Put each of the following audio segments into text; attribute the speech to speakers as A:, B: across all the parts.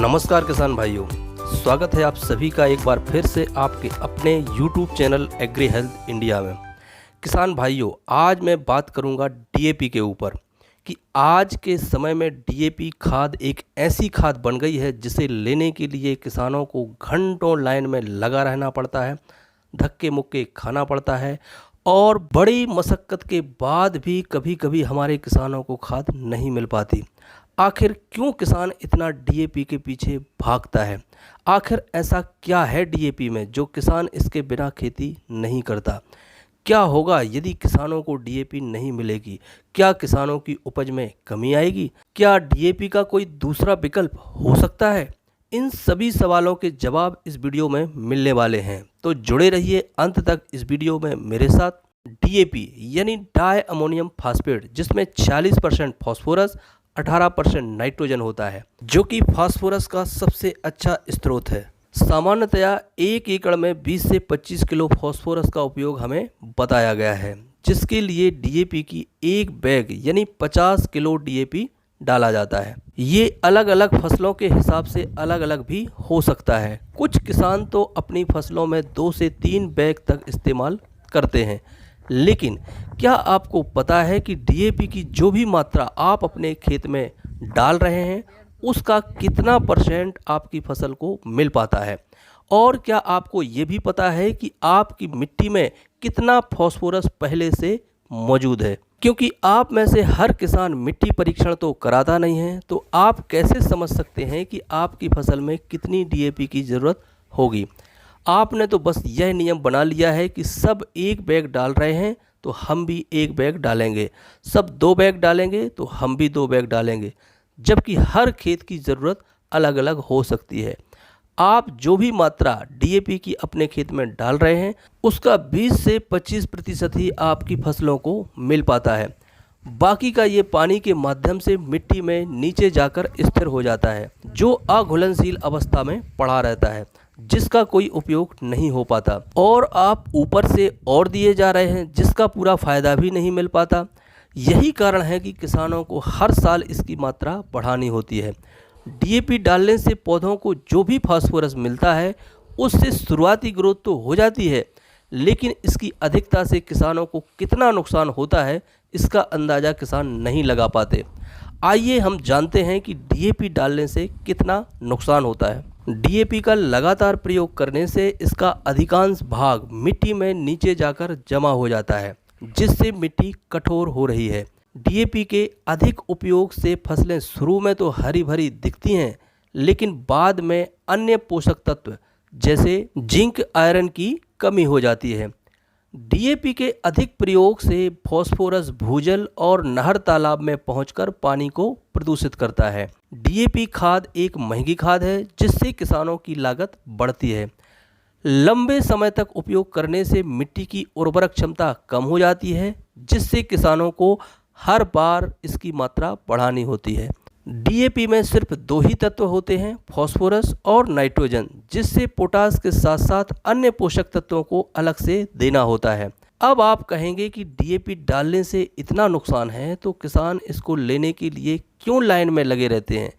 A: नमस्कार किसान भाइयों, स्वागत है आप सभी का एक बार फिर से आपके अपने YouTube channel Agri Health India में। किसान भाइयों, आज मैं बात करूंगा डीएपी के ऊपर कि आज के समय में डीएपी खाद एक ऐसी खाद बन गई है जिसे लेने के लिए किसानों को घंटों लाइन में लगा रहना पड़ता है, धक्के मुक्के खाना पड़ता है और बड़ी मशक्क़त के बाद भी कभी कभी हमारे किसानों को खाद नहीं मिल पाती। आखिर क्यों किसान इतना डीएपी के पीछे भागता है? आखिर ऐसा क्या है डीएपी में जो किसान इसके बिना खेती नहीं करता? क्या होगा यदि किसानों को डीएपी नहीं मिलेगी? क्या किसानों की उपज में कमी आएगी? क्या डीएपी का कोई दूसरा विकल्प हो सकता है? इन सभी सवालों के जवाब इस वीडियो में मिलने वाले हैं, तो जुड़े रहिए अंत तक इस वीडियो में मेरे साथ। डीएपी यानी डाई अमोनियम फास्फेट, जिसमें 40% फास्फोरस 18% नाइट्रोजन होता है, जो कि फास्फोरस का सबसे अच्छा स्रोत है। सामान्यतया 1 एकड़ में 20 से 25 किलो फास्फोरस का उपयोग हमें बताया गया है, जिसके लिए डीएपी की एक बैग यानी 50 किलो डीएपी डाला जाता है। ये अलग अलग फसलों के हिसाब से अलग अलग भी हो सकता है। कुछ किसान तो अपनी फसलों में 2 से 3 बैग तक इस्तेमाल करते हैं, लेकिन क्या आपको पता है कि डीएपी की जो भी मात्रा आप अपने खेत में डाल रहे हैं उसका कितना % आपकी फसल को मिल पाता है? और क्या आपको ये भी पता है कि आपकी मिट्टी में कितना फास्फोरस पहले से मौजूद है? क्योंकि आप में से हर किसान मिट्टी परीक्षण तो कराता नहीं है, तो आप कैसे समझ सकते हैं कि आपकी फसल में कितनी डीएपी की ज़रूरत होगी? आपने तो बस यह नियम बना लिया है कि सब 1 बैग डाल रहे हैं तो हम भी 1 बैग डालेंगे, सब 2 बैग डालेंगे तो हम भी 2 बैग डालेंगे, जबकि हर खेत की ज़रूरत अलग अलग हो सकती है। आप जो भी मात्रा डीएपी की अपने खेत में डाल रहे हैं उसका 20 से 25% ही आपकी फसलों को मिल पाता है। बाकी का ये पानी के माध्यम से मिट्टी में नीचे जाकर स्थिर हो जाता है, जो अघुलनशील अवस्था में पड़ा रहता है, जिसका कोई उपयोग नहीं हो पाता, और आप ऊपर से और दिए जा रहे हैं जिसका पूरा फ़ायदा भी नहीं मिल पाता। यही कारण है कि किसानों को हर साल इसकी मात्रा बढ़ानी होती है। डीएपी डालने से पौधों को जो भी फास्फोरस मिलता है उससे शुरुआती ग्रोथ तो हो जाती है, लेकिन इसकी अधिकता से किसानों को कितना नुकसान होता है इसका अंदाज़ा किसान नहीं लगा पाते। आइए हम जानते हैं कि डीएपी डालने से कितना नुकसान होता है। डीएपी का लगातार प्रयोग करने से इसका अधिकांश भाग मिट्टी में नीचे जाकर जमा हो जाता है, जिससे मिट्टी कठोर हो रही है। डीएपी के अधिक उपयोग से फसलें शुरू में तो हरी भरी दिखती हैं, लेकिन बाद में अन्य पोषक तत्व जैसे जिंक आयरन की कमी हो जाती है। डीएपी के अधिक प्रयोग से फास्फोरस भूजल और नहर तालाब में पहुंचकर पानी को प्रदूषित करता है। डीएपी खाद एक महंगी खाद है, जिससे किसानों की लागत बढ़ती है। लंबे समय तक उपयोग करने से मिट्टी की उर्वरक क्षमता कम हो जाती है, जिससे किसानों को हर बार इसकी मात्रा बढ़ानी होती है। डीएपी में सिर्फ 2 ही तत्व होते हैं, फास्फोरस और नाइट्रोजन, जिससे पोटास के साथ साथ अन्य पोषक तत्वों को अलग से देना होता है। अब आप कहेंगे कि डीएपी डालने से इतना नुकसान है तो किसान इसको लेने के लिए क्यों लाइन में लगे रहते हैं?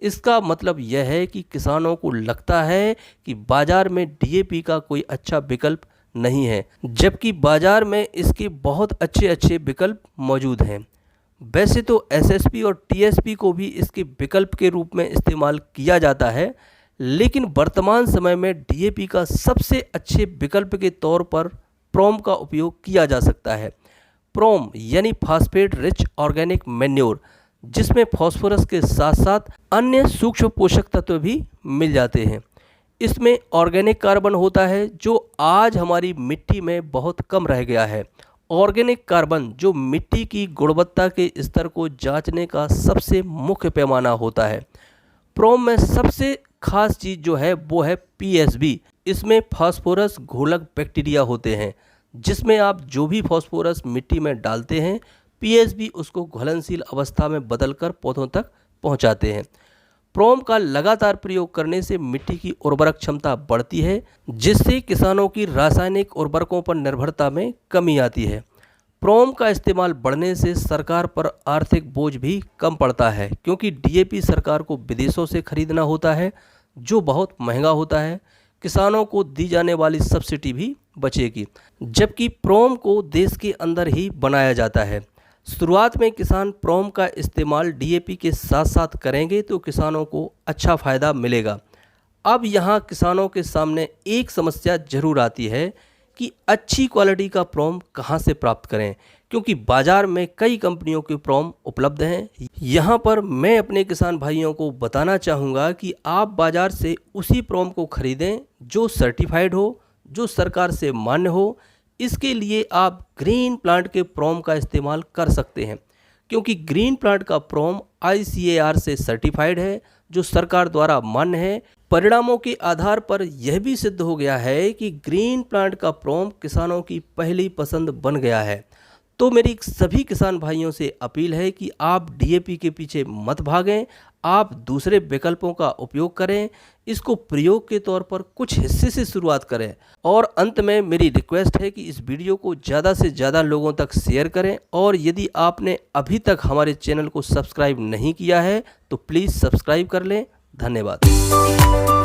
A: इसका मतलब यह है कि किसानों को लगता है कि बाज़ार में डीएपी का कोई अच्छा विकल्प नहीं है, जबकि बाज़ार में इसके बहुत अच्छे विकल्प मौजूद हैं। वैसे तो एसएसपी और टीएसपी को भी इसके विकल्प के रूप में इस्तेमाल किया जाता है, लेकिन वर्तमान समय में डीएपी का सबसे अच्छे विकल्प के तौर पर प्रोम का उपयोग किया जा सकता है। प्रोम यानी फास्फेट रिच ऑर्गेनिक मैन्योर, जिसमें फास्फोरस के साथ साथ अन्य सूक्ष्म पोषक तत्व भी मिल जाते हैं। इसमें ऑर्गेनिक कार्बन होता है, जो आज हमारी मिट्टी में बहुत कम रह गया है। ऑर्गेनिक कार्बन जो मिट्टी की गुणवत्ता के स्तर को जांचने का सबसे मुख्य पैमाना होता है। प्रोम में सबसे खास चीज़ जो है वो है पीएसबी। इसमें फास्फोरस घोलक बैक्टीरिया होते हैं, जिसमें आप जो भी फास्फोरस मिट्टी में डालते हैं पीएसबी उसको घुलनशील अवस्था में बदलकर पौधों तक पहुंचाते हैं। प्रोम का लगातार प्रयोग करने से मिट्टी की उर्वरक क्षमता बढ़ती है, जिससे किसानों की रासायनिक उर्वरकों पर निर्भरता में कमी आती है। प्रोम का इस्तेमाल बढ़ने से सरकार पर आर्थिक बोझ भी कम पड़ता है, क्योंकि डीएपी सरकार को विदेशों से खरीदना होता है जो बहुत महंगा होता है। किसानों को दी जाने वाली सब्सिडी भी बचेगी, जबकि प्रोम को देश के अंदर ही बनाया जाता है। शुरुआत में किसान प्रोम का इस्तेमाल डीएपी के साथ साथ करेंगे तो किसानों को अच्छा फ़ायदा मिलेगा। अब यहाँ किसानों के सामने एक समस्या जरूर आती है कि अच्छी क्वालिटी का प्रोम कहाँ से प्राप्त करें, क्योंकि बाज़ार में कई कंपनियों के प्रोम उपलब्ध हैं। यहाँ पर मैं अपने किसान भाइयों को बताना चाहूँगा कि आप बाज़ार से उसी प्रोम को खरीदें जो सर्टिफाइड हो, जो सरकार से मान्य हो। इसके लिए आप ग्रीन प्लांट के प्रोम का इस्तेमाल कर सकते हैं, क्योंकि ग्रीन प्लांट का प्रोम ICAR से सर्टिफाइड है, जो सरकार द्वारा मान्य है। परिणामों के आधार पर यह भी सिद्ध हो गया है कि ग्रीन प्लांट का प्रोम किसानों की पहली पसंद बन गया है। तो मेरी सभी किसान भाइयों से अपील है कि आप डीएपी के पीछे मत भागें, आप दूसरे विकल्पों का उपयोग करें। इसको प्रयोग के तौर पर कुछ हिस्से से शुरुआत करें। और अंत में मेरी रिक्वेस्ट है कि इस वीडियो को ज़्यादा से ज़्यादा लोगों तक शेयर करें, और यदि आपने अभी तक हमारे चैनल को सब्सक्राइब नहीं किया है तो प्लीज़ सब्सक्राइब कर लें। धन्यवाद।